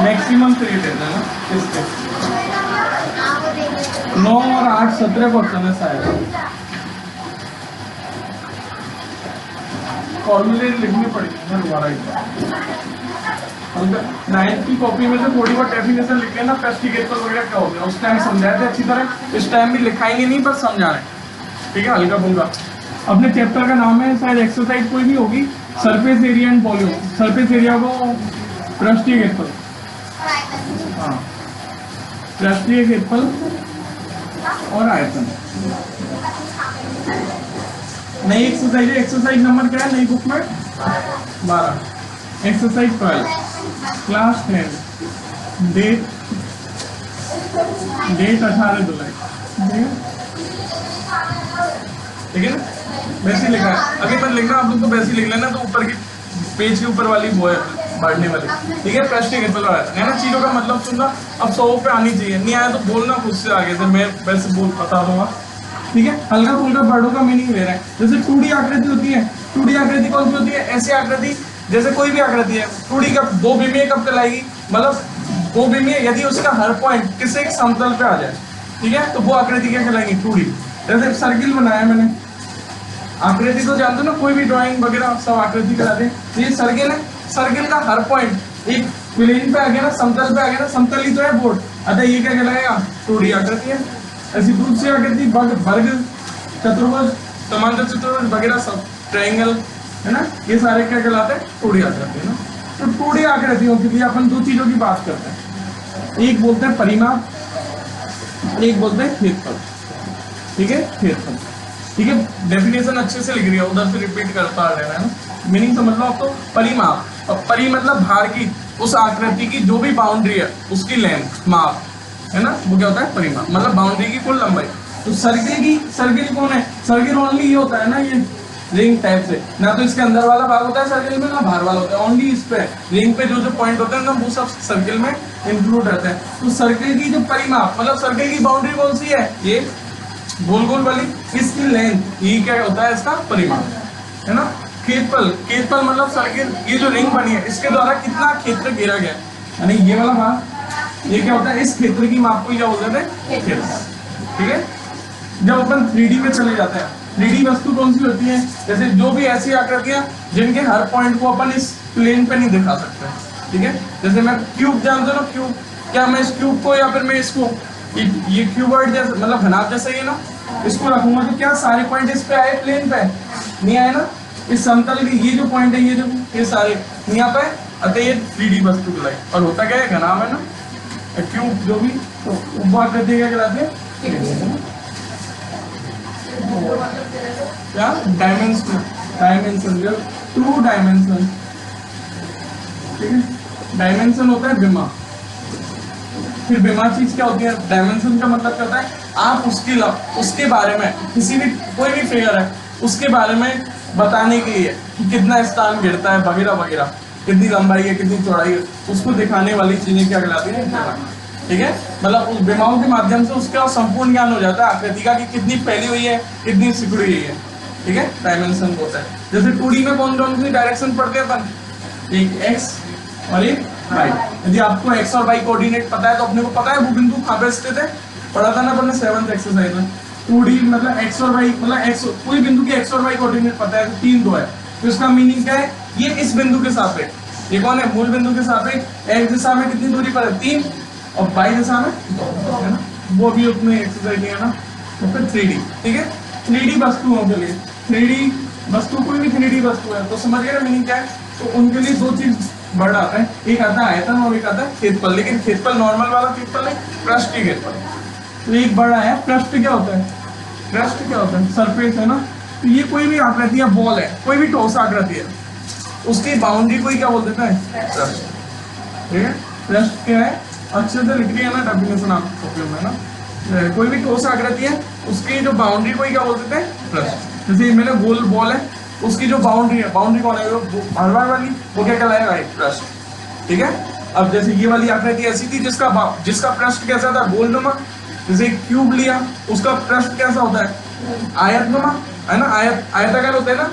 Maximum 3 days है ना इसके। 9 और 8 17 क्वेश्चन है शायद। फॉर्मूले लिखनी पड़ेगी ना दोबारा एक बार। 9th की कॉपी में से थोड़ी बहुत डेफिनेशन लिख लेना, प्रेस्टिगेटर वगैरह क्या हो गया उस टाइम समझाए थे अच्छी तरह, इस टाइम भी लिखाएंगे नहीं बस समझा रहे हैं, ठीक है, हल्का फुल्का। अपने चैप्टर का नाम है शायद एक्सरसाइज कोई भी होगी, surface area and volume. Surface area को पृष्ठीय क्षेत्रफल, हाँ पृष्ठीय क्षेत्रफल और आयतन। नई एक्सरसाइज है, एक्सरसाइज नंबर क्या है नई बुक में 12, एक्सरसाइज 12 क्लास 10, डेट 18 जुलाई, ठीक है ना, वैसे लिखा है। अभी पर लिखना आप लोग तो वैसे लिख लेना, तो ऊपर की पेज के ऊपर वाली वो है बढ़ने वाली, ठीक है, पृष्ठीय क्षेत्रफल है ना। चीजों का मतलब सुनना, अब 100 पे आनी चाहिए, नहीं आया तो बोलना खुद से आगे से, मैं वैसे बोल बता दूंगा, ठीक है। हल्का फुल्का वर्डों का मीनिंग ले रहे हैं। जैसे 2D आकृति होती है, 2D आकृति कौन सी होती है, ऐसी आकृति जैसे कोई भी आकृति है 2D का दो विमीय कब कहलाएगी, मतलब दो विमीय यदि उसका हर पॉइंट किसी एक समतल पे आ जाए, ठीक है, तो वो आकृति क्या कहलाएगी 2D। जैसे सर्किल बनाया मैंने, आकृति तो जानते हो ना, कोई भी ड्राइंग वगैरह सब आकृति कराते हैं। ये सर्किल है, सर्किल का हर पॉइंट एक प्लेन पे आ गया ना, समतल पे आ गया ना, समतल ही तो है बोर्ड, अतः ये क्या कहलाएगा 2D आकृति है। ऐसी दूसरी आकृति वर्ग, चतुर्भुज, समांतर चतुर्भुज वगैरह सब, ट्रायंगल है ना, ये सारे क्या कहलाते हैं 2D आकृति है ना। तो 2D आकृतियों के लिए अपन दो चीजों की बात करते हैं, एक बोलते हैं परिमाप, एक बोलते हैं क्षेत्रफल, ठीक है, क्षेत्रफल, ठीक है। डेफिनेशन अच्छे से लिख रही है, उधर से रिपीट करता रहना है ना, मीनिंग समझ लो आप। तो परिमाप, और परि मतलब भार की, उस आकृति की जो भी बाउंड्री है उसकी लेंथ, माप है ना, वो क्या होता है परिमाप, मतलब बाउंड्री की कुल लंबाई। तो सर्किल कौन है, सर्किल ओनली ये होता है ना, ये रिंग टाइप से, ना तो इसके अंदर वाला भाग होता है सर्किल में, ना बाहर वाला होता है, ओनली इस पे रिंग पे जो पॉइंट होते हैं ना वो सब सर्किल में इंक्लूड रहते हैं। तो सर्किल की जो परिमाप, मतलब सर्किल की बाउंड्री कौन सी है, ये गोल गोल वाली, इसकी लेंथ, ये क्या होता है इसका परिमाप है ना। क्षेत्रफल, क्षेत्रफल मतलब सर्किल, ये जो रिंग बनी है इसके द्वारा कितना क्षेत्र घेरा गया, यानी ये वाला भाग, ये क्या होता है, इस क्षेत्र की माप को क्या बोलते हैं क्षेत्रफल, ठीक है। जब अपन 3D में चले जाते हैं, 3D वस्तु कौन सी होती है, जैसे जो भी ऐसी आकृतियां जिनके हर पॉइंट को अपन इस प्लेन पे नहीं दिखा सकते, ठीक है। जैसे मैं क्यूब जानते हो ना, क्यूब, क्या मैं इस क्यूब को या फिर मैं इसको, ये क्यूबॉइड जैसे मतलब घनाभ जैसा ही है ना, इसको रखूंगा तो क्या सारे पॉइंट इस पे आए, प्लेन पे नहीं आए ना, इस समतल की ये जो पॉइंट है, ये जो ये सारे नहीं आ पाए, अतः ये 3D वस्तु कहलाई। और होता क्या है, घनाभ है ना, क्यूब जो भी, तो वो आकृति क्या कहलाते हैं, क्या डायमेंशन, डायमेंशन 2 डायमेंशन, ठीक है। डायमेंशन होता है विमा, फिर विमा चीज क्या होती है, डायमेंशन का मतलब क्या होता है, आप उसके बारे में, किसी भी कोई भी फिगर है उसके बारे में बताने के लिए कि कितना स्थान गिरता है वगैरह वगैरह, कितनी लंबाई है, कितनी चौड़ाई है, उसको दिखाने वाली चीजें क्या कहलाती है, ठीक है। मतलब उस विमाओं के माध्यम से उसका संपूर्ण ज्ञान हो जाता है आकृति का, कि कितनी फैली हुई है, कितनी सिकुड़ी हुई है, ठीक है, डायमेंशन होता है। जैसे 2D में कौन कौन सी डायरेक्शन पढ़ते हैं अपन, एक एक्स और एक वाई। यदि आपको एक्स और वाई कोऑर्डिनेट पता है तो अपने को पता है वो बिंदु कहाँ पे स्थित है, पढ़ा था ना अपन ने 7th एक्सरसाइज में। 2D मतलब एक्स और वाई, मतलब एक्स कोई बिंदु के एक्स और वाई कोऑर्डिनेट पता है तो 3 2 है, तो इसका मीनिंग क्या है, ये इस बिंदु के सापेक्ष, ये कौन है, मूल बिंदु के सापेक्ष एक्स दिशा में कितनी दूरी पर है 3, और वाई दिशा में 2 है ना, वो भी अपने एक्सरसाइज नहीं है ना। तो फिर 3D, ठीक है, 3D वस्तुओं के लिए, 3D वस्तु कोई भी 3D वस्तु है तो समझ गए ना मीनिंग क्या है। तो उनके लिए दो चीज वर्ड आता है, एक आता है आयतन और एक आता है क्षेत्रफल, लेकिन क्षेत्रफल नॉर्मल वाला क्षेत्रफल नहीं, पृष्ठीय क्षेत्रफल। तो एक वर्ड आया पृष्ठ, क्या होता है, पृष्ठ क्या होता है, सरफेस है ना। तो ये कोई भी आकृति है, बॉल है, कोई भी ठोस आकृति है, उसकी बाउंड्री को क्या बोल देता है, पृष्ठ, ठीक है। पृष्ठ क्या है, अच्छे से लिख रही है ना डेफिनेशन आप कॉपी में ना, कोई भी ठोस आकृति है उसकी जो बाउंड्री को क्या बोल देते हैं, पृष्ठ। जैसे मैंने गोल बॉल है, उसकी जो बाउंड्री है, बाउंड्री कौन है, भरवार वाली, वो क्या कहलाएगा, पृष्ठ, ठीक है। अब जैसे ये वाली आकृति ऐसी थी जिसका पृष्ठ कैसा था, गोलनुमा। जैसे क्यूब लिया, उसका पृष्ठ कैसा होता है, आयतनुमा है ना, आयताकार होता है ना,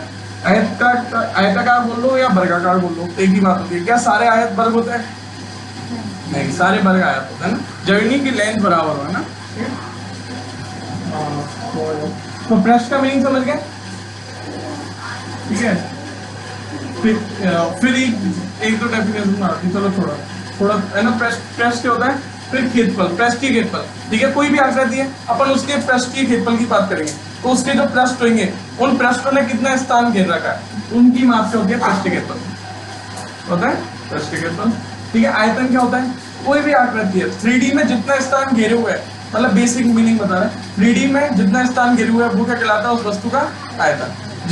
आयताकार बोल लो या वर्गाकार बोल लो, एक ही बात होती है। क्या सारे आयत वर्ग होते हैं, नहीं, सारे वर्ग आयत होते हैं ना, जमीनी की लेंथ बराबर हो, है ना। तो पृष्ठ का मीनिंग समझ गए, ठीक है। फिर एक दो डेफिनेशन आती है, चलो थोड़ा है ना। पृष्ठ क्या होता है, फिर क्षेत्रफल, पृष्ठीय क्षेत्रफल, ठीक है। कोई भी आकृति है, अपन उसके पृष्ठीय क्षेत्रफल की बात करेंगे, तो उसके जो पृष्ठ होंगे उन पृष्ठों ने कितना स्थान घेर रखा है, उनकी माप से होती है पृष्ठीय क्षेत्रफल, होता है पृष्ठीय क्षेत्रफल, ठीक है। आयतन क्या होता है, कोई भी आकृति है 3D में जितना स्थान घेरे हुए है, मतलब बेसिक मीनिंग बता रहा है, 3D में जितना स्थान घेरे हुए है वो क्या कहलाता है, उस वस्तु का आयतन।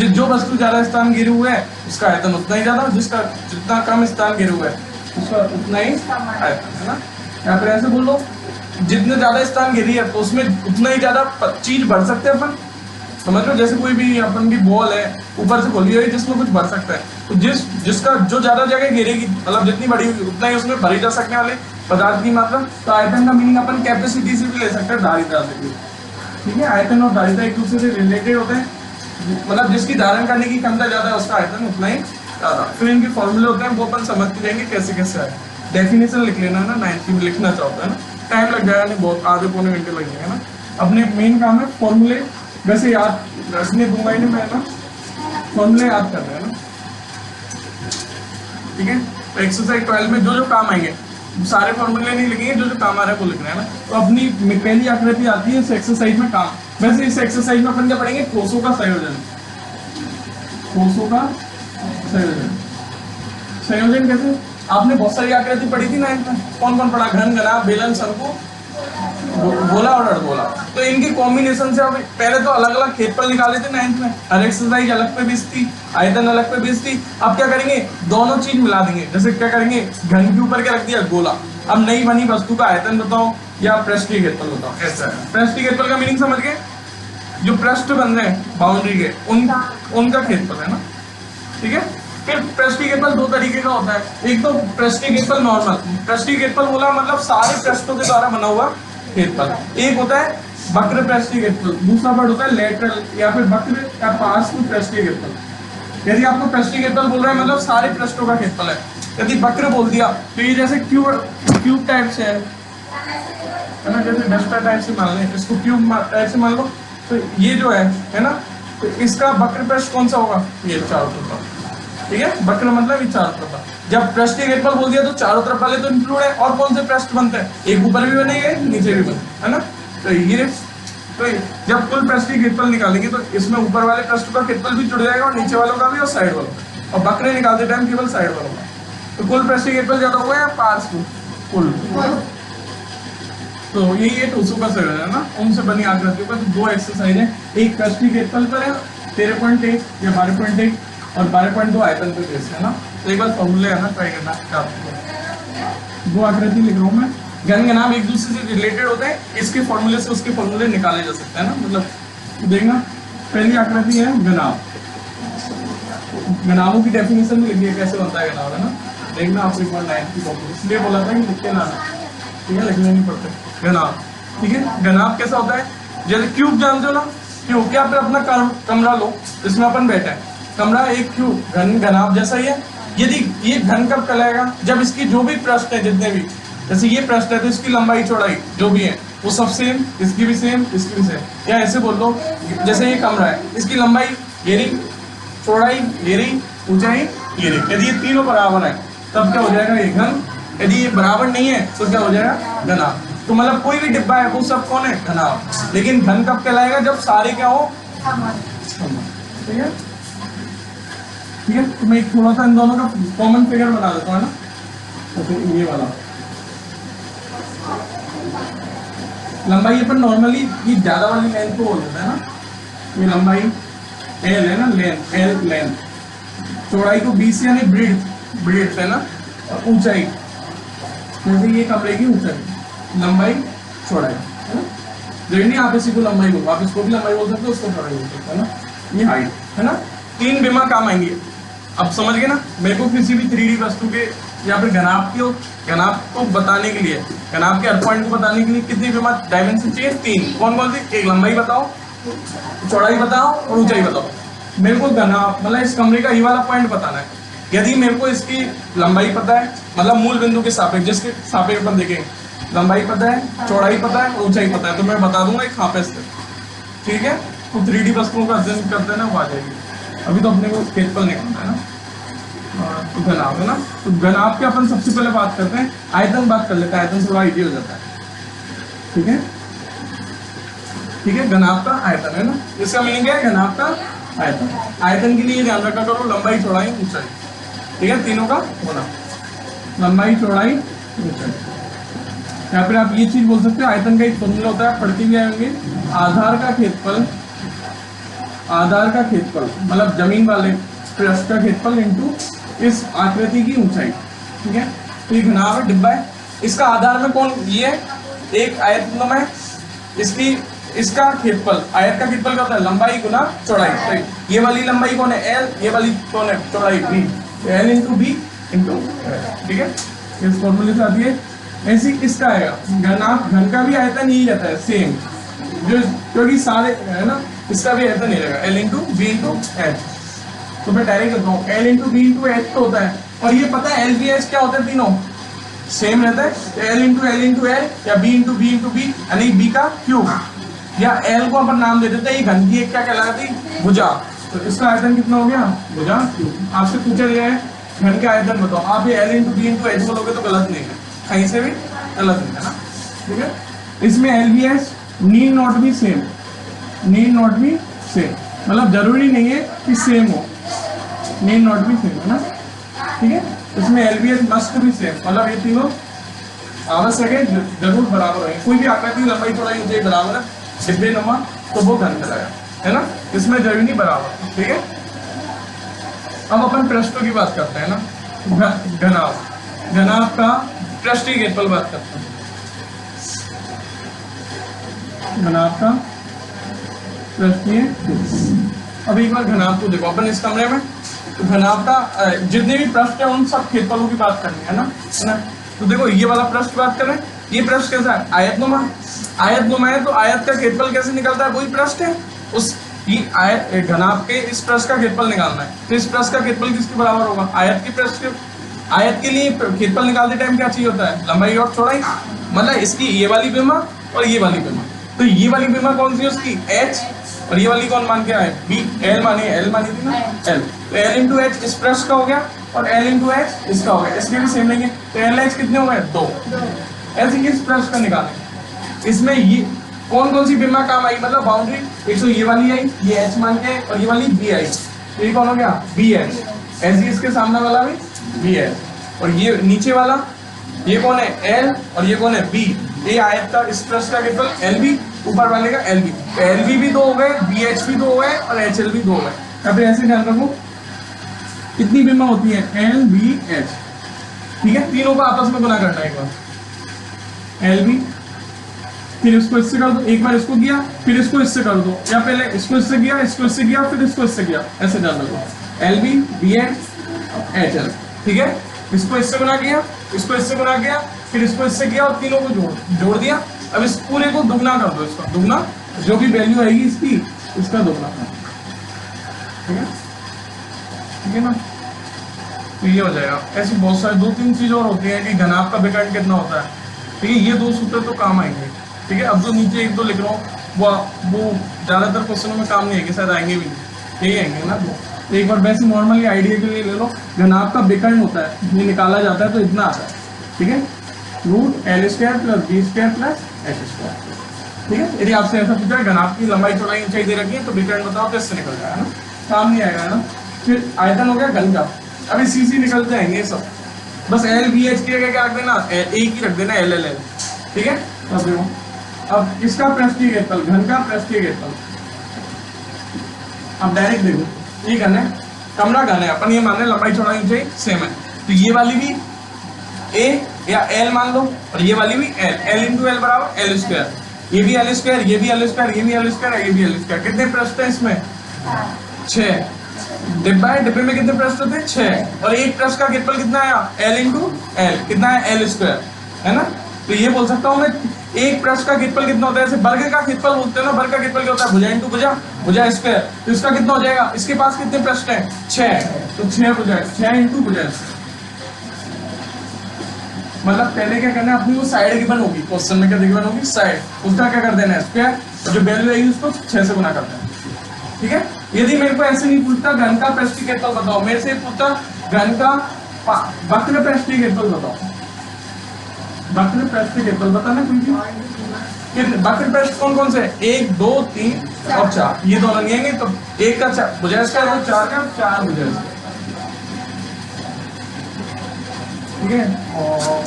जो वस्तु ज्यादा स्थान घेरे हुए है उसका आयतन उतना ही ज्यादा, जिसका जितना कम स्थान घेरे हुए है उसका उतना ही आयतन, है ना। यहाँ पर ऐसे बोल लो, जितने ज्यादा स्थान घेरी है तो उसमें उतना ही ज्यादा चीज भर सकते हैं अपन, समझ लो। जैसे कोई भी अपन की बॉल है ऊपर से खोली हुई है जिसमें कुछ भर सकता है, तो जिसका जो ज्यादा जगह घेरेगी, मतलब जितनी बड़ी होगी उतना ही उसमें भरी जा सकने वाले पदार्थ की मात्रा। तो आयतन का मीनिंग अपन कैपेसिटी से भी ले सकते हैं, धारिता से भी, ठीक है। आयतन और धारिता एक दूसरे से रिलेटेड होते हैं, मतलब जिसकी धारण करने की क्षमता ज्यादा है उसका आयतन उतना ही ज्यादा। फिर इनके फॉर्मूले होते हैं, वो अपन समझते जाएंगे कैसे कैसे आए। डेफिनेशन लिख लेना है ना, 9th में लिखना चाहता है ना, टाइम लग जाएगा, नहीं बहुत, आधे पौने घंटे लग जाएगा ना। अपने मेन काम है फॉर्मूले, वैसे याद रखने दूंगा ही नहीं मैं ना, फॉर्मूले याद कर रहे हैं ना, ठीक है। तो एक्सरसाइज 12 में जो जो काम आएंगे सारे फॉर्मूले नहीं लिखेंगे, जो जो काम आ रहा है वो लिखना है ना। तो अपनी पहली आकृति आती है इस एक्सरसाइज में काम। वैसे इस एक्सरसाइज में अपन क्या पढ़ेंगे, कोषों का संयोजन, कोषों का संयोजन। संयोजन कैसे, आपने बहुत सारी आकृति पढ़ी थी 9th में, कौन कौन पढ़ा, घन, घनाभ, बेलन, शंकु, गोला और अर्धगोला। तो इनके कॉम्बिनेशन से अब पहले तो अलग अलग क्षेत्रफल निकाले थे 9th में, हर एक्सरसाइज अलग पे बेस्ड थी, आयतन अलग पे बेस्ड थी। अब क्या करेंगे, दोनों चीज मिला देंगे। जैसे क्या करेंगे, घन के ऊपर क्या रख दिया, गोला। अब नई बनी वस्तु का आयतन बताओ या पृष्ठीय क्षेत्रफल बताओ, ऐसा है। पृष्ठीय क्षेत्रफल का मीनिंग समझ गए, जो पृष्ठ बन रहे हैं बाउंड्री के उनका क्षेत्रफल है ना, ठीक है। फिर पृष्ठीय क्षेत्रफल दो तरीके का होता है, एक तो पृष्ठीय क्षेत्रफल नॉर्मल, पृष्ठीय क्षेत्रफल बोला मतलब सारे पृष्ठों के द्वारा बना हुआ क्षेत्रफल। एक होता है वक्र पृष्ठीय क्षेत्रफल, दूसरा वर्ड होता है लेटरल या फिर वक्र या पार्श्व पृष्ठीय क्षेत्रफल। यदि आपको पृष्ठीय क्षेत्रफल बोल रहा है मतलब सारे पृष्ठों का क्षेत्रफल है। यदि वक्र बोल दिया तो ये जैसे क्यूब टाइप से है ना, जैसे डस्टर टाइप से मान लें, इसको क्यूब टाइप से मान लो। तो ये जो है ना, तो इसका वक्र पृष्ठ कौन सा होगा, ये चारों तरफ, ठीक है। वक्र मतलब ये चारों तरफ। जब पृष्ठीय क्षेत्रफल बोल दिया तो चारों तरफ वाले तो इंक्लूड है, और कौन से पृष्ठ बनते हैं, एक ऊपर भी बनेंगे नीचे भी बने, है ना। तो ये जब कुल पृष्ठीय क्षेत्रफल निकालेंगे तो इसमें ऊपर वाले पृष्ठ का क्षेत्रफल भी जुड़ जाएगा और नीचे वालों का भी और साइड वालों का। और वक्र निकालते टाइम केवल साइड वालों का। तो कुल पृष्ठीय क्षेत्रफल ज्यादा होगा या पार्श्व कुल, तो यही है टूसू का संयोजन है ना, उनसे बनी आकृतियों का। तो दो एक्सरसाइज है, एक पृष्ठीय क्षेत्रफल पर है 13.1 या 12.1 और 12.2 आयतन पे बेस्ड है ना। तो एक बार फॉर्मूले है ना, ट्राई करना। दो आकृति लिख रहा हूँ मैं, घन घनाभ एक दूसरे से रिलेटेड होते हैं, इसके फॉर्मूले से उसके फॉर्मूले निकाले जा सकते हैं ना। मतलब देखना, पहली आकृति है घनाभ, घनाभों की डेफिनेशन में लिखिए कैसे बनता है घनाभ, है ना। देखना आप एक बार 9th की कॉपी, इसलिए बोला था कि लिखते ना, ठीक है, लिखने नहीं पड़ते। घनाभ, ठीक है। घनाभ कैसा होता है, जैसे क्यूब जानते हो ना, क्यूब क्या, फिर अपना कमरा लो, इसमें अपन बैठे हैं, कमरा एक क्यूब, घनाभ जैसा ही है। यदि ये घन कब कहलाएगा, जब इसकी जो भी पृष्ठ है, जितने भी, जैसे ये पृष्ठ है तो इसकी लंबाई चौड़ाई जो भी है वो सब सेम, इसकी भी सेम, इसकी भी सेम। या ऐसे बोल दो, जैसे ये कमरा है, इसकी लंबाई ये रही, चौड़ाई ये रही, ऊंचाई ये रही। यदि ये तीनों बराबर है तब क्या हो जाएगा, ये घन। यदि ये बराबर नहीं है तो क्या हो जाएगा, घनाभ। तो मतलब कोई भी डिब्बा है वो सब कौन है, घनाभ। लेकिन घन कब कहलाएगा, जब सारे क्या हो, ठीक है, ठीक है। तो मैं थोड़ा सा इन दोनों का कॉमन फिगर बना देता हूँ ना। तो ये वाला लंबाई अपन नॉर्मली ये ज्यादा वाली लेंथ को बोल देता है ना। ये लंबाई एल है ना, लेंथ एल लेंथ, चौड़ाई को 20 यानी ब्रीड्थ है ना, और ऊंचाई जैसे ये कमरे की ऊंचाई, लंबाई चौड़ाई है ना। जो नहीं आप इसी को लंबाई बोलो, आप इसको भी लंबाई बोल सकते हो, उसको चौड़ाई बोल सकते हो ना। ये हाइट है ना। तीन बिमा काम आएंगे, अब समझ गए ना। मेरे को किसी भी 3D वस्तु के या फिर घनाभ को बताने के लिए, घनाभ के हर पॉइंट को बताने के लिए कितनी बिमा डायमेंशन चाहिए, तीन। कौन कौन सी, एक लंबाई बताओ, चौड़ाई बताओ और ऊंचाई बताओ। मेरे को घनाभ मतलब इस कमरे का ये वाला पॉइंट बताना है। यदि मेरे को इसकी लंबाई पता है, मतलब मूल बिंदु के सापेक्ष, जिसके सापेक्ष अपन देखेंगे। लंबाई पता है, चौड़ाई पता है, ऊंचाई पता है, तो मैं बता दूंगा कहाँ पे स्थित, ठीक है। तो 3D वस्तुओं का अध्ययन करते हैं ना, वो आ जाएगी। अभी तो अपने को क्षेत्रफल निकालना है ना, तो घनाभ है ना। तो घनाभ के अपन सबसे पहले बात करते हैं, आयतन बात कर लेते हैं, आयतन थोड़ा इजी हो जाता है, ठीक है। ठीक है, घनाभ का आयतन है ना, इसका मीनिंग क्या है, घनाभ का आयतन। आयतन के लिए ध्यान रखा करो लंबाई, चौड़ाई, ऊंचाई, ठीक है, तीनों का होना, लंबाई, चौड़ाई, ऊंचाई। या फिर आप ये चीज बोल सकते हो, आयतन का एक फॉर्मूला होता है, पढ़ते भी आएंगे, आधार का क्षेत्रफल, आधार का क्षेत्रफल मतलब जमीन वाले पृष्ठ का क्षेत्रफल इनटू इस आकृति की ऊंचाई, ठीक है। तो ये घनाभ है, डिब्बा है, इसका आधार में कौन, ये एक आयतन है, इसकी इसका क्षेत्रफल, आयत का क्षेत्रफल क्या होता है, लंबाई गुना चौड़ाई। तो ये वाली लंबाई कौन है, एल, ये वाली कौन है, चौड़ाई B, L into B into, ठीक है, इस फॉर्मूले से आती है। ऐसी इसका आएगा घनाभ, घन का भी आयतन यही रहता है सेम, जो क्योंकि सारे है ना, इसका भी आयतन नहीं रहेगा, L into B into H. तो मैं डायरेक्ट करता हूँ, L into B into H तो होता है, और ये पता है एल बी एच क्या होता है, तीनों सेम रहता है, एल इंटू एल या बी इंटू बी यानी बी का क्यूब, या एल को अपन नाम दे देते हैं, ये घन की एक क्या कहलाती, भुजा। तो इसका आयतन कितना हो गया, भुजा क्यूब। आपसे पूछा गया है घन का आयतन बताओ, आप ये L into B into H बोलोगे तो गलत नहीं है, कहीं से भी गलत नहीं है ना, ठीक है। इसमें L B H need not be same, need not be same मतलब जरूरी नहीं है कि सेम हो, नीड नॉट बी सेम है ना, ठीक है। इसमें L B H must be same मतलब ये तीनों आवश्यक है, जरूर बराबर है। कोई भी आकृति लंबाई चौड़ाई ऊंचाई बराबर है, डिब्बे नुमा, तो वो घन कहलाएगा, है ना, इसमें जरूरी नहीं बराबर, ठीक है। अब अपन पृष्ठों की बात करते हैं ना, घनाभ, घनाभ का पृष्ठीय क्षेत्रफल बात करते हैं, घनाभ का पृष्ठीय। अब एक बार घनाभ को देखो अपन इस कमरे में, तो घनाभ का जितने भी पृष्ठ है उन सब क्षेत्रफलों की बात करनी है ना। तो देखो ये वाला पृष्ठ बात करें, ये पृष्ठ कैसा है, आयतनुमा, आयतनुमा है, तो आयत का क्षेत्रफल कैसे निकलता है, वही पृष्ठ है, उस ये आयत घनाभ के इस पृष्ठ का क्षेत्रफल निकालना है, तो इस पृष्ठ का क्षेत्रफल किसके बराबर होगा, आयत के पृष्ठ के। आयत के लिए क्षेत्रफल निकालते टाइम क्या चाहिए होता है, लंबाई और चौड़ाई, मतलब इसकी ये वाली विमा और ये वाली विमा। तो ये वाली विमा कौन सी है उसकी, एच, और ये वाली कौन मान के आए, बी, एल मानी थी ना, एल। तो एल इंटू एच इस पृष्ठ का हो गया और एल इंटू एच इसका हो गया, इसके भी सेम लेंगे, तो एल एच कितने हो गए, 2। ऐसे किस पृष्ठ का निकालें, इसमें ये कौन कौन सी विमा काम आई, मतलब बाउंड्री, एक तो ये वाली आई, ये एच मान के, और ये वाली बी आई, तो ये कौन हो गया, बी एच, ऐसे इसके सामने वाला भी बी एच, और ये नीचे वाला ये कौन है, एल, और ये कौन है, बी। ये आयत का इस पृष्ठ का क्षेत्रफल एल बी, ऊपर वाले का एल बी, तो एल बी भी 2 हो गए, बी एच भी 2 हो गए, और एच एल भी 2 हो गए। अब ऐसे ध्यान रखो कितनी विमा होती है, एल बी एच, ठीक है, तीनों को आपस में गुना करना है, एक बार एल बी, फिर इसको इससे कर दो, एक बार इसको किया, फिर इसको इससे कर दो, या पहले इसको इससे किया, इसको इससे किया, फिर इसको इससे किया, ऐसे ध्यान रखो, L B, B H, H L, ठीक है। इसको इससे गुना किया, इसको इससे गुना किया, फिर इसको इससे किया, और तीनों को जोड़ दिया। अब इस पूरे को दुगना कर दो, इसका दुगना, जो भी वैल्यू आएगी इसकी, इसका दुगना, ठीक है, ठीक है ना। तो ये हो जाएगा। ऐसी बहुत सारी 2-3 चीज और होती है कि घनाभ का विकर्ण कितना होता है, ठीक है, ये 2 सूत्र तो काम आएंगे, ठीक है। अब जो नीचे 1-2 लिख रहा हूँ वो ज्यादातर क्वेश्चनों में काम नहीं आएंगे, शायद आएंगे भी नहीं, यही आएंगे ना 2। तो एक बार वैसे नॉर्मली आइडिया के लिए ले लो, घनाभ का विकर्ण होता है, ये निकाला जाता है तो इतना आता है, ठीक है, root L square plus B square plus H square, ठीक है। यदि आपसे ऐसा पूछा है घनाभ की लंबाई चौड़ाई ऊंचाई दे रखी है तो विकर्ण बताओ, तो इससे निकल जाएगा ना, काम नहीं आएगा ना। फिर आयतन हो गया घन का, अभी सी निकल जाएंगे सब, बस एल बी एच की जगह क्या रख देना, एक ही रख देना, एल एल एल, ठीक है। अब देखो, अब इसका पृष्ठीय क्षेत्रफल, घन का पृष्ठीय क्षेत्रफल, अब डायरेक्ट देखो, ये घन है, कमरा घन है, अपन ये मान रहे लंबाई चौड़ाई ऊंचाई सेम है, तो ये वाली भी ए या एल मान लो, और ये वाली भी एल, एल इंटू एल बराबर एल स्क्वायर, ये भी एल स्क्वायर, ये भी एल स्क्वायर, ये भी एल स्क्वायर, ये भी एल स्क्वायर। कितने पृष्ठ है इसमें, 6। डिब्बा है, डिब्बे में कितने पृष्ठ होते हैं, 6, और एक पृष्ठ का क्षेत्रफल कितना आया, एल इंटू एल, कितना है, एल स्क्वायर, है ना। तो ये बोल सकता हूँ मैं, एक पृष्ठ का क्षेत्रफल कितना होता है, जैसे वर्ग का क्षेत्रफल बोलते हैं ना, वर्ग का क्षेत्रफल क्या होता है, भुजा इंटू भुजा, भुजा स्क्वायर, तो इसका कितना हो जाएगा, इसके पास कितने पृष्ठ हैं, 6, तो 6 भुजा, 6 इंटू भुजा, मतलब पहले क्या करना है, अपनी वो साइड गिवन होगी क्वेश्चन में, क्या गिवन होगी साइड, उसका क्या कर देना है स्क्वायर, जो वैल्यू आएगी उसको 6 से गुना कर देना। ठीक है, यदि मेरे को ऐसे नहीं पूछता घन का पृष्ठीय क्षेत्रफल बताओ, मेरे से पूछता घन का वक्र पृष्ठीय क्षेत्रफल बताओ, वक्र पृष्ठीय क्षेत्रफल बताना क्योंकि वक्र पृष्ठ कौन कौन से है, 1 2 3 और 4, ये दोनों नहीं आएंगे तो 1 का भुजा स्क्वायर और 4 का 4 भुजा स्क्वायर। ठीक है, और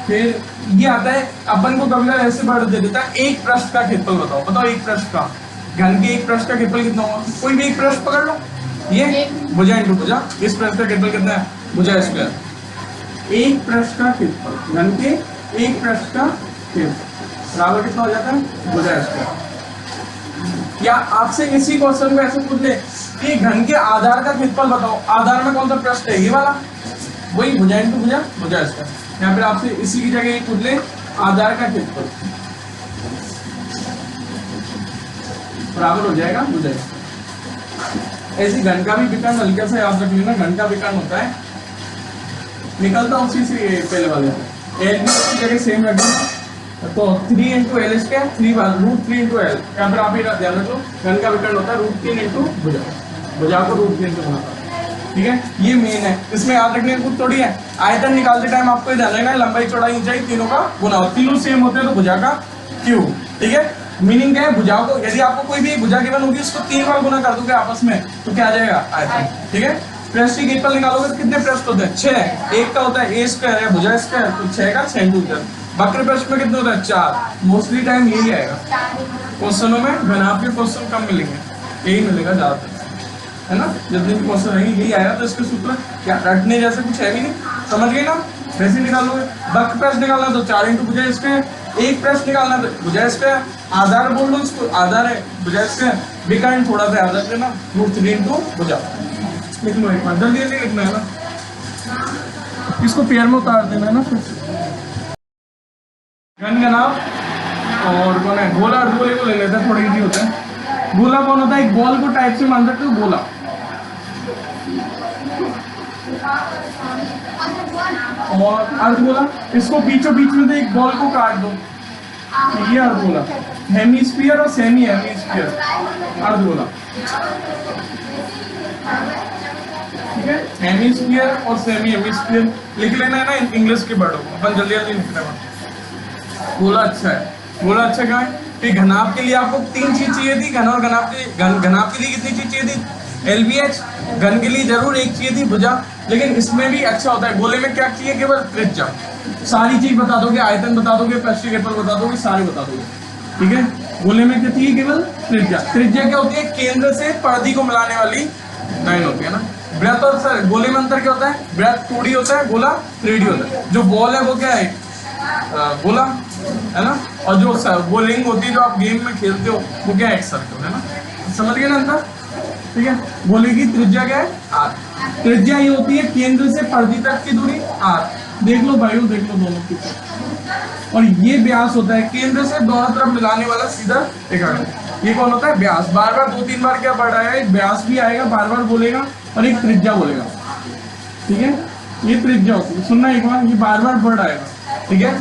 फिर ये आता है अपन को कभी ऐसे बढ़ दे देता है, एक पृष्ठ का क्षेत्रफल बताओ, बताओ एक पृष्ठ का, घन के एक पृष्ठ का क्षेत्रफल कितना होगा, कोई भी एक पृष्ठ पकड़ लो, ये भुजा इंटू भुजा, इस पृष्ठ का क्षेत्रफल कितना है भुजा स्क्वायर, एक पृष्ठ का क्षेत्रफल घन के एक पृष्ठ का क्षेत्रफल बराबर कितना हो जाता है भुजा स्क्वायर। या आपसे इसी क्वेश्चन में ऐसे पूछ ले कि घन के आधार का क्षेत्रफल बताओ, आधार में कौन सा पृष्ठ है, ये वाला, वही भुजा इंटू भुजा भुजा स्क्वायर। यहाँ पे आपसे इसी की जगह ये पूछ ले आधार का क्षेत्रफल बराबर हो जाएगा भुजा स्क्वायर। ऐसी घन का भी विकर्ण हल्के से याद रख लेना, घन का विकर्ण होता है निकलता उसी से पहले वाले एल की जगह सेम रख देना, तो 3 into L square 3 √3 into L, यहाँ पर आप ये ध्यान रखो घन का विकर्ण होता है √3 इंटू भुजा, भुजा को √3 इंटू बनाता है। ठीक है, ये मेन है, इसमें याद रखने की कुछ थोड़ी है, आयतन निकालते टाइम आपको ये ध्यान रखना है लंबाई चौड़ाई ऊंचाई तीनों का गुना हो, तीनों सेम होते हैं तो भुजा का क्यूब। ठीक है, मीनिंग क्या है, भुजाओं को यदि आपको कोई भी भुजा गिवन होगी उसको 3 बार गुना कर दोगे आपस में तो क्या आ जाएगा आयतन। ठीक है, पृष्ठीय क्षेत्रफल निकालोगे तो कितने पृष्ठ होते हैं 6, एक का होता है ए स्क्वायर है भुजा स्क्वायर, तो 6 का 6 इंटू वक्र पृष्ठ में कितने होता है 4, मोस्टली टाइम यही आएगा क्वेश्चनों में, घनाभ के क्वेश्चन कम मिलेंगे, यही मिलेगा ज्यादातर, है ना, जब दिन क्वेश्चन नहीं यही आया तो इसके सूत्र क्या रटने जैसे कुछ है भी नहीं, समझ गए ना, वैसे निकालोगे। वक्र पृष्ठ निकालना तो 4 इंटू भुजा स्क्वायर, एक पृष्ठ निकालना तो भुजा स्क्वायर, आधार बोल लो इसको, आधार है भुजा स्क्वायर, विकर्ण थोड़ा सा आधार लेना √3 इंटू भुजा, लिख लो एक बार, जल्दी जल्दी लिखना है ना, इसको पेयर में उतार देना है ना। फिर घन घनाभ और कौन है गोला, अर्धगोले को ले लेते हैं, थोड़ा इजी होता है। गोला कौन होता है, एक बॉल को टाइप से मान सकते हो गोला, और अर्धगोला इसको बीचों बीच में से एक बॉल को काट दो, ये अर्धगोला, हेमीस्फीयर और सेमी हेमीस्फीयर अर्धगोला। ठीक है, हेमीस्फीयर और सेमी हेमीस्फीयर लिख लेना है ना इंग्लिश के वर्डों को, अपन जल्दी जल्दी लिखना है। गोला अच्छा है, गोला अच्छा क्या है कि घनाभ के लिए आपको 3 चीज चाहिए थी, घन और घनाभ के घनाभ के लिए कितनी चीज चाहिए थी LBH, घन के लिए जरूर एक चाहिए थी भुजा, लेकिन इसमें भी अच्छा होता है, गोले में क्या चाहिए केवल त्रिज्या, सारी चीज बता दोगे, आयतन बता दोगे, पृष्ठीय क्षेत्रफल बता दोगे, सारे बता दोगे। ठीक है, गोले में क्या चाहिए केवल त्रिज्या, त्रिज्या क्या होती है केंद्र से परिधि को मिलाने वाली लाइन होती है ना। वृत्त और सर गोले में अंतर क्या होता है, वृत्त 2D होता है, गोला 3D होता है, जो बॉल है वो क्या है गोला है ना, और जो बॉलिंग होती है जो आप गेम में खेलते हो वो क्या है एक सर्कल है ना, समझ गए ना अंतर। ठीक है, गोले की त्रिज्या क्या है r, त्रिज्या ये होती है केंद्र से परिधि तक की दूरी r, देख लो भाइयों देख लो दोनों की, और ये व्यास होता है केंद्र से दोनों तरफ मिलाने वाला सीधा रेखाखंड, ये कौन होता है व्यास। बार बार 2-3 बार क्या बढ़ रहा है, व्यास भी आएगा बार बार बोलेगा और एक त्रिज्या बोलेगा। ठीक है, ये त्रिज्या होती है, सुनना एक बार, ये बार बार बढ़ आएगा। ठीक है,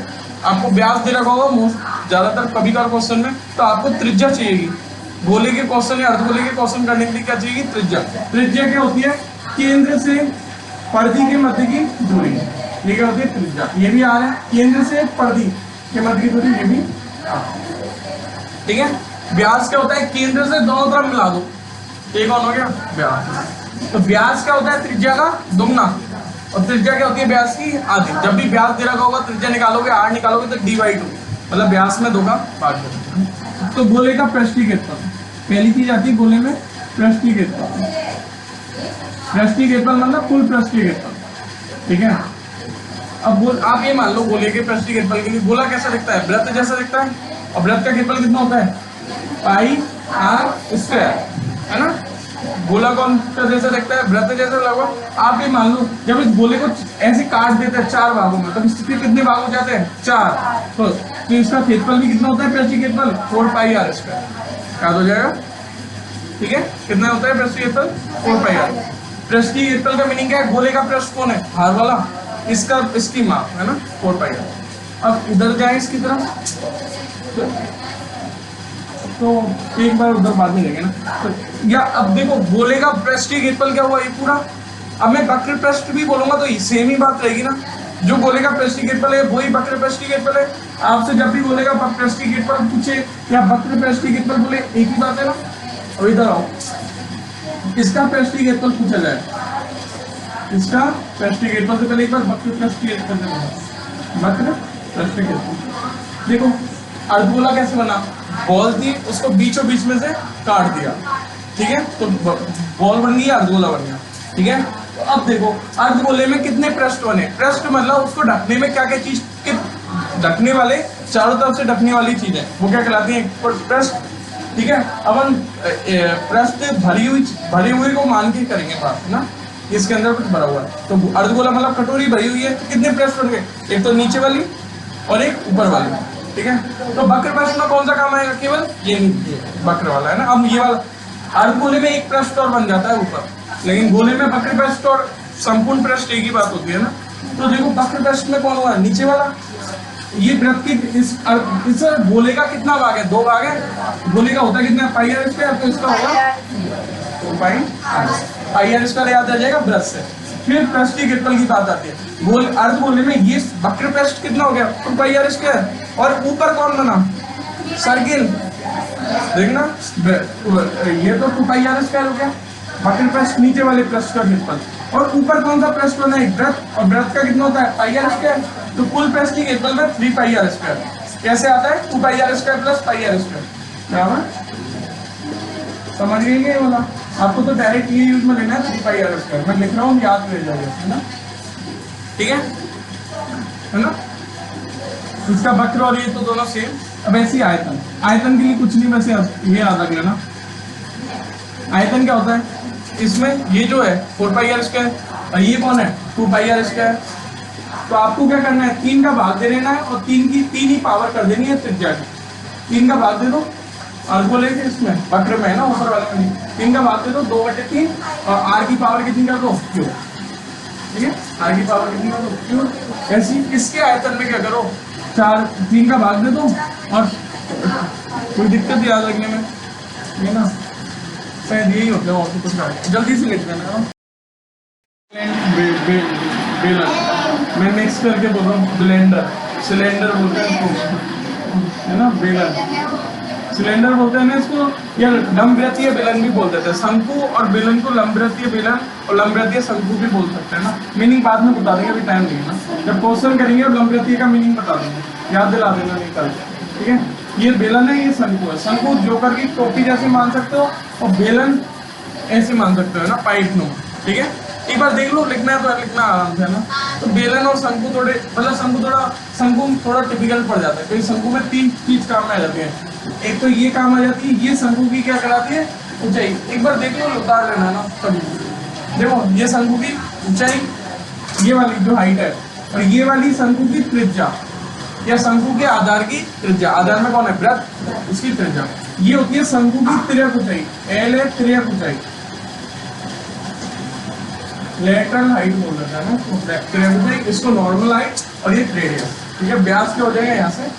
आपको व्यास दे रखा होगा ज्यादातर कभी कभार क्वेश्चन में, तो आपको त्रिज्या चाहिएगी, गोले के क्वेश्चन या अर्धगोले के क्वेश्चन करने के लिए क्या चाहिए त्रिज्या। त्रिज्या क्या होती है केंद्र से परिधि के मध्य की दूरी, ये क्या होती है त्रिज्या। ये भी आ रहा है केंद्र से परिधि के मध्य की दूरी, ये भी ठीक है। व्यास क्या होता है केंद्र से दोनों तरफ मिला दो, ये कौन हो गया व्यास। तो व्यास क्या होता है त्रिज्या का दुगना, और त्रिज्या क्या होती है व्यास की आधी। जब भी व्यास दे रखा होगा त्रिज्या निकालोगे, r निकालोगे तो d/2, मतलब व्यास में 2 का भाग देना। तो गोले का पृष्ठीय क्षेत्रफल पहली चीज आती है गोले में पृष्ठीय क्षेत्रफल, पृष्ठीय क्षेत्रफल मतलब कुल पृष्ठीय क्षेत्रफल। ठीक है, अब आप ये मान लो गोले के पृष्ठीय क्षेत्रफल के लिए गोला कैसा दिखता है, वृत्त जैसा दिखता है, और वृत्त का क्षेत्रफल कितना होता है πr², है ना। गोला कौन सा जैसा दिखता है, वृत्त जैसा लगभग। आप ये मान लो जब इस गोले को ऐसे काट देते हैं 4 भागों में, तो इसके कितने भाग हो जाते हैं 4, तो इसका क्षेत्रफल भी कितना होता है पृष्ठीय क्षेत्रफल 4πr², याद हो जाएगा। ठीक है, कितना होता है पृष्ठीय क्षेत्रफल 4πr। पृष्ठीय क्षेत्रफल का मीनिंग क्या है, गोले का पृष्ठ कौन है भार वाला, इसका इसकी माप है ना 4 पाई आर। अब इधर जाए इसकी तरफ तो एक बार उधर बाद में लेंगे ना। तो या अब देखो गोले का पृष्ठीय क्षेत्रफल क्या हुआ ये पूरा। अब मैं वक्र पृष्ठ भी बोलूंगा तो सेम ही बात रहेगी ना, जो गोले का पृष्ठीय क्षेत्रफल है वही वक्र पृष्ठीय क्षेत्रफल है। आपसे जब भी बोलेगा पृष्ठीय क्षेत्रफल पूछे या वक्र पृष्ठीय क्षेत्रफल बोले एक ही बात है ना। और इधर आओ, इसका पृष्ठीय क्षेत्रफल पूछा जाए, इसका पृष्ठीय क्षेत्रफल से पहले एक बार वक्र पृष्ठीय क्षेत्रफल, वक्र पृष्ठीय क्षेत्रफल। देखो अर्धगोला कैसे बना, बॉल थी उसको बीचों बीच में से काट दिया, ठीक है, तो बॉल बन गई, अर्धगोला बन गया, ठीक है। तो अब देखो अर्धगोले में कितने पृष्ठ बने, पृष्ठ मतलब उसको ढकने में क्या क्या चीज, ढकने वाले चारों तरफ से ढकने वाली चीज है वो क्या कहलाती है, पृष्ठ, ठीक है। अब हम पृष्ठ भरी हुई को मान के करेंगे बात, है ना, इसके अंदर कुछ भरा हुआ है। तो अर्धगोला मतलब कटोरी भरी हुई है, तो कितने पृष्ठ बन गए, एक तो नीचे वाली और एक ऊपर वाली, ठीक है। तो वक्र पृष्ठ में कौन सा काम आएगा, केवल ये वक्र वाला, है ना। अब ये वाला अर्धगोले में एक पृष्ठ और बन जाता है ऊपर, लेकिन गोले में वक्र पृष्ठ और संपूर्ण पृष्ठ एक ही बात होती है ना। तो देखो वक्र पृष्ठ में कौन हुआ, नीचे वाला। ये वृत्त की इस गोले का कितना भाग है, 2 भाग है। गोले का होता है कितना, पाई आर स्क्वायर, तो इसका होगा 2 पाई आर स्क्वायर याद आ जाएगा वृत्त से। फिर पृष्ठीय क्षेत्रफल की बात आती है, गोल अर्धगोले में ये वक्र पृष्ठ कितना हो गया, 2 पाई आर स्क्वायर, और ऊपर कौन बना, सर्किल, देखना ये तो 2 पाई आर स्क्वायर हो गया वक्र पृष्ठ, नीचे वाले पृष्ठ का क्षेत्रफल, और ऊपर कौन सा पृष्ठ बना है, वृत्त, और वृत्त का कितना होता है, पाई आर स्क्वायर। तो कुल पृष्ठीय क्षेत्रफल में 3 पाई आर स्क्वायर कैसे आता है, 2 pi r square plus pi r square, बराबर, समझ गए ये वाला। आपको तो डायरेक्ट ये यूज में लेना है 3 पाई आर स्क्वायर, मैं लिख रहा हूँ याद रह जाएगा, है ना, ठीक है ना। इसका वक्र और ये तो दोनों सेम। अब ऐसे ही आयतन, आयतन के लिए कुछ नहीं, वैसे ये याद रख लेना, आयतन क्या होता है, इसमें ये जो है 4 पाई आर स्क्वायर और ये कौन है 2 पाई आर स्क्वायर। तो आपको क्या करना है, 3 का भाग दे देना है और 3 ही पावर कर देनी है त्रिज्या की। 3 का भाग दे दो अर्धगोले के, इसमें वक्र में है ना ऊपर वाले में, 3 का भाग दे दो 2/3 और आर की पावर कितनी कर दो, क्यों, ठीक है, आर की पावर कितनी कर दो, क्यों। ऐसी इसके आयतन में क्या करो, 3 का भाग दे दो, और कोई दिक्कत याद रखने में, है ना, शायद यही होता है, और कुछ नहीं, जल्दी से लिख देना। बेलन मैं मिक्स करके बोल रहा हूँ, ब्लेंडर, सिलेंडर बोलते हैं इसको, है ना, बेलन सिलेंडर बोलते हैं ना इसको, या लंबवृत्तीय बेलन भी बोल देते हैं। शंकु और बेलन को लंबवृत्तीय बेलन और लंबवृत्तीय शंकु भी बोल सकते हैं ना। मीनिंग बाद में बता देंगे, अभी टाइम नहीं है ना, जब क्वेश्चन करेंगे और लंबवृत्तीय का मीनिंग बता देंगे, याद दिला देना नहीं कल, ठीक है। ये बेलन है, ये शंकु है। शंकु जोकर की टोपी जैसे मान सकते हो और बेलन ऐसे मान सकते हो ना, पाइप नो, ठीक है। एक बार देख लो, लिखना है तो लिखना आराम से, है ना। तो बेलन और शंकु थोड़े, मतलब शंकु थोड़ा टिपिकल पड़ जाता है, क्योंकि शंकु में 3 चीज काम में आ जाती है। एक तो ये काम आ जाती है, ये शंकु की क्या कराती है, ऊंचाई। एक बार देख लो, उतार लेना ना कभी, देखो ये शंकु की ऊंचाई, ये वाली जो हाइट है, और ये वाली शंकु की त्रिज्या, या शंकु के आधार की त्रिज्या। आधार में कौन है, वृत्त, उसकी त्रिज्या ये होती है शंकु की तिर्यक ऊंचाई, एल है तिर्यक ऊंचाई, लेटरल हाइट बोल देता है ना, तिर्यक ऊंचाई, इसको नॉर्मल हाइट, और ये रेडियस, ठीक है। व्यास क्या हो जाएगा यहाँ से,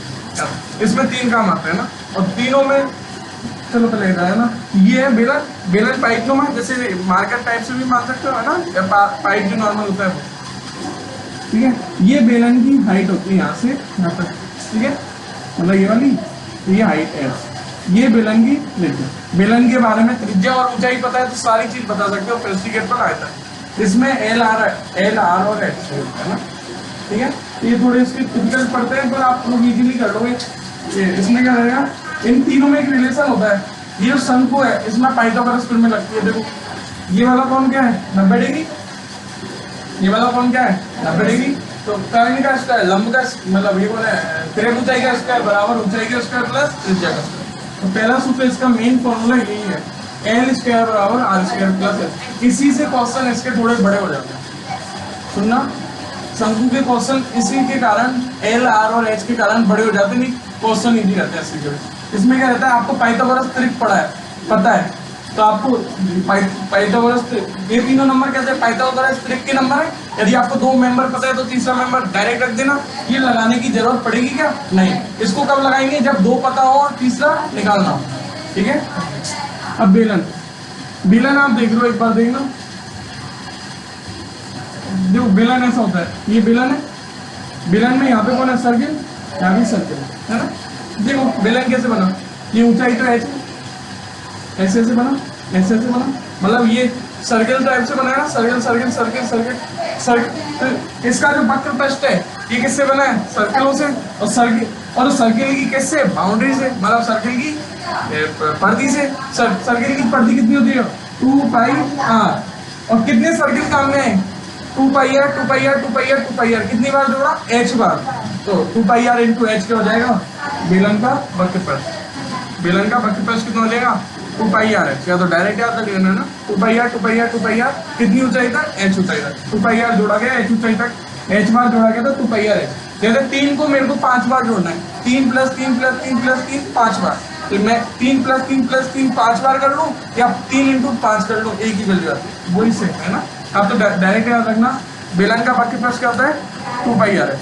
इसमें 3 काम आते हैं ना, और तीनों में चलो पहले है ना, ये है बेलन, बेलन पाइप नो में, जैसे मार्केट टाइप से भी मान सकते हो, है ना, या पाइप जो नॉर्मल होता है वो, ठीक है। ये बेलन की हाइट होती है यहाँ से यहाँ तक, ठीक है, मतलब ये वाली, ये हाइट है, ये बेलन की त्रिज्या। बेलन के बारे में त्रिज्या और ऊंचाई पता है तो सारी चीज बता सकते हो, पृष्ठीय पर आयतन, इसमें एल आर और एच है ना, ठीक है। ये थोड़े इसके टिपिकल पढ़ते हैं, पर आप लोग इजीली कर लोगे। इसमें क्या रहेगा, इन तीनों में एक रिलेशन होता है। ये जो शंकु है, इसमें पाइथागोरस में लगती है, देखो ये वाला कौन क्या है, 90 डिग्री, ये वाला कौन क्या है, 90 डिग्री। तो कर्ण का स्क्वायर, लंब का मतलब ये कौन है, तिर्यक ऊंचाई का स्क्वायर बराबर ऊंचाई का स्क्वायर प्लस त्रिज्या का स्क्वायर। तो पहला सूत्र इसका मेन फॉर्मूला यही है, एल स्क्वायर बराबर आर स्क्वायर प्लस एच। इसी से क्वेश्चन इसके थोड़े बड़े हो जाते हैं, सुनना, शंकु के क्वेश्चन इसी के कारण, एल आर और एच के कारण बड़े हो जाते, नहीं क्वेश्चन इजी रहते हैं ऐसे। इसमें क्या रहता है, आपको पाइथागोरस त्रिक पढ़ा है, पता है, तो आपको पाइथागोरस ये तीनों नंबर कैसे, पाइथागोरस त्रिक के नंबर है, यदि आपको 2 मेंबर पता है तो तीसरा मेंबर डायरेक्ट रख देना, ये लगाने की जरूरत पड़ेगी क्या? नहीं। इसको कब लगाएंगे? जब 2 पता हो और तीसरा निकालना हो, ठीक है। अब बेलन, बेलन आप देख लो, एक बार देखना, देखो बेलन ऐसा होता है, ये बेलन है, बेलन में यहाँ पे कौन है? सर्किल, यहाँ भी सर्किल है ना। देखो बेलन कैसे बना, ये ऊंचाई तो ऐसे ऐसे ऐसे बना, ऐसे ऐसे बना, मतलब ये सर्किल टाइप से बना है ना, circle circle circle circle circle. तो इसका जो वक्र पृष्ठ है ये किससे बना है? सर्किलों से। और सर्किल की किससे? बाउंड्री से, मतलब सर्किल की परिधि से। सर्किल की परिधि कितनी होती है? 2πr। और कितने सर्किल काम में है? 2πr 2πr 2πr 2πr। कितनी बार जोड़ा? h बार। तो 2πr इंटू h क्या हो जाएगा? बेलन का वक्र पृष्ठ। बेलन का वक्र पृष्ठ कितना हो जाएगा? 2πr है, या तो डायरेक्ट याद रख लेना ना, 2πr 2πr 2πr। कितनी ऊंचाई तक? h ऊंचाई तक। 2πr जोड़ा गया h ऊंचाई तक, h बार जोड़ा गया तो 2πr है। जैसे 3 को मेरे को 5 बार जोड़ना है, 3 + 3 + 3 + 3 5 बार। तो मैं 3 + 3 + 3 5 बार कर लूँ या 3 × 5 कर लूँ, एक ही वैल्यू आती है, वही सेम है ना। आप तो डायरेक्ट याद रखना, बेलन का वक्र पृष्ठ क्या होता है? 2πr है।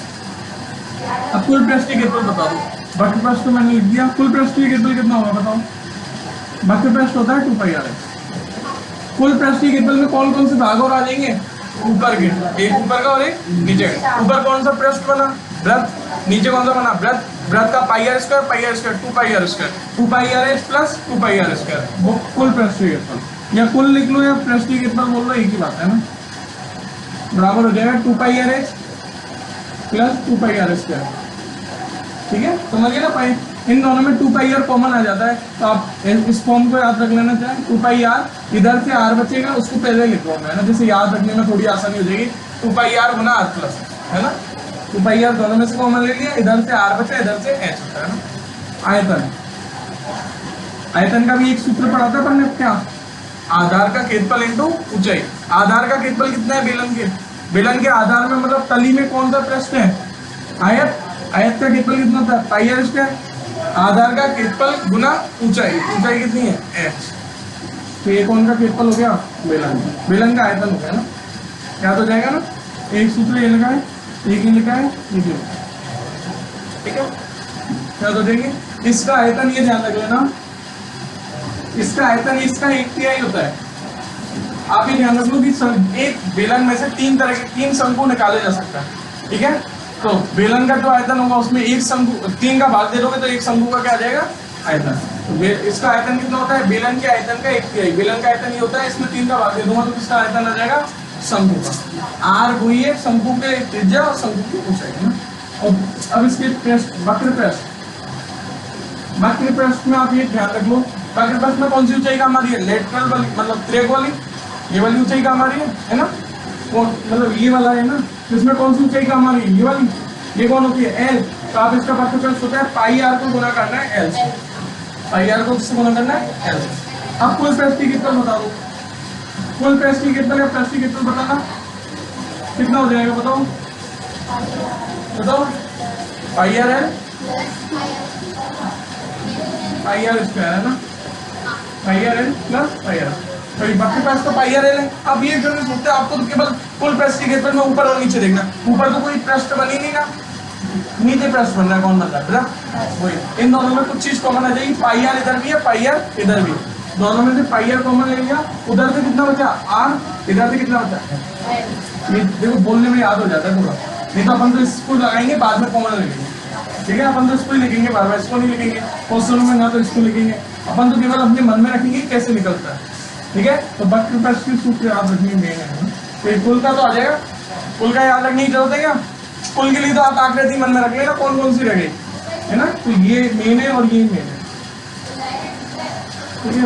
अब कुल पृष्ठ की क्षेत्रफल बता दो। वक्र पृष्ठ तो मैंने लिख दिया, कुल पृष्ठ की क्षेत्रफल कितना होगा बताओ? वक्र पृष्ठ होता है 2πr है। कुल पृष्ठ की क्षेत्रफल में कौन कौन से भाग और आ जाएंगे? ऊपर के, एक ऊपर का और एक नीचे का। ऊपर कौन सा पृष्ठ बना? वृत्त। नीचे कौन सा बना? वृत्त। वृत्त का πr² 2πr² 2πrh + 2πr², वो कुल पृष्ठ की क्षेत्रफल। या कुल लिख लो या पृष्ठ की क्षेत्रफल बोल लो, एक ही बात है ना, बराबर हो जाएगा 2πrh + 2πr²। ठीक है, समझ गए ना। इन दोनों में 2πr कॉमन आ जाता है, तो आप इस फॉर्म को याद रख लेना चाहें। 2πr इधर से r बचेगा, उसको पहले लिख रहा हूँ मैं ना, जैसे याद रखने में थोड़ी आसानी हो जाएगी। 2πr गुना r+, है ना। 2πr दोनों में से कॉमन ले लिया, इधर से r बचा, इधर से h होता है ना। आयतन, आयतन का भी एक सूत्र पढ़ा था पर क्या? आधार का क्षेत्रफल इंटू ऊंचाई। आधार का क्षेत्रफल कितना है बेलन के? बेलन के आधार में मतलब तली में कौन सा पृष्ठ है? आयत। आयत का क्षेत्रफल कितना था? πr²। आधार का क्षेत्रफल गुना ऊंचाई, ऊंचाई कितनी है? h। तो ये कौन का क्षेत्रफल हो गया? बेलन। बेलन का आयतन हो गया ना, याद हो जाएगा ना। एक सूत्र ये लिखा है, एक ही लिखा है, एक ही, ठीक है, याद हो जाएंगे। इसका आयतन ये ध्यान रख लेना, इसका आयतन इसका 1/3 होता है। आप ये ध्यान रख लो कि एक बेलन में से 3 तरह के 3 शंकु निकाले जा सकता है, ठीक है। तो बेलन का जो आयतन होगा उसमें एक शंकु 3 का भाग दे दोगे तो एक शंकु का क्या आ जाएगा? आयतन। तो इसका आयतन कितना होता है? बेलन के आयतन का 1/3। बेलन का आयतन ये होता है, इसमें 3 का भाग दे दूंगा तो किसका आयतन आ जाएगा? शंकु का। r हुई है शंकु के त्रिज्या और शंकु की ऊंचाई, है ना। और अब इसके पृष्ठ, वक्र पृष्ठ, वक्र पृष्ठ में आप ये ध्यान रख लो, वक्र पृष्ठ में कौन सी ऊंचाई काम आ रही है? लेटरल वाली, मतलब तिर्यक वाली, ये वाली ऊंचाई काम आ रही है ना। कौन, मतलब ये वाला है ना, इसमें कौन सी ऊंचाई काम आ रही है? ये वाली। ये कौन होती है? l। तो आप इसका वक्र पृष्ठ होता है πr को गुना करना है l से। πr को किससे गुना करना है? l से। अब कुल पृष्ठ की क्षेत्रफल बता दो। कुल पृष्ठ की क्षेत्रफल या पृष्ठ की क्षेत्रफल बताना कितना हो जाएगा? बताओ बताओ। πr है, πr² है ना, πr + πr। तो वक्र पृष्ठ तो πr है। अब ये जो सोचते हैं आपको तो केवल कुल पृष्ठ की क्षेत्रफल में ऊपर और नीचे देखना। ऊपर तो कोई पृष्ठ बनी नहीं ना, नीचे पृष्ठ बन रहा है, कौन बन रहा है? वही। इन दोनों में कुछ चीज कॉमन आ जाएगी, πr इधर भी है, πr इधर भी है। दोनों में से πr कॉमन ले लिया, उधर से कितना बचा? r, इधर से कितना बचा? ये देखो बोलने में याद हो जाता है पूरा, नहीं तो अपन तो इसको लगाएंगे बाद में कॉमन लगेंगे, ठीक है। अपन तो इसको ही लिखेंगे, बार बार इसको नहीं लिखेंगे, क्वेश्चन में ना तो इसको लिखेंगे, अपन तो केवल अपने मन में रखेंगे कैसे निकलता है, ठीक है। तो वक्र पृष्ठ की सूत्र याद रखनी मेन है। तो कुल का तो आ जाएगा, कुल का याद रखने की जरूरत है क्या? कुल के लिए तो आप आकृति मन में रख लेना कौन कौन सी रह गई, है ना। तो ये मेन है और ये मेन है, ठीक है।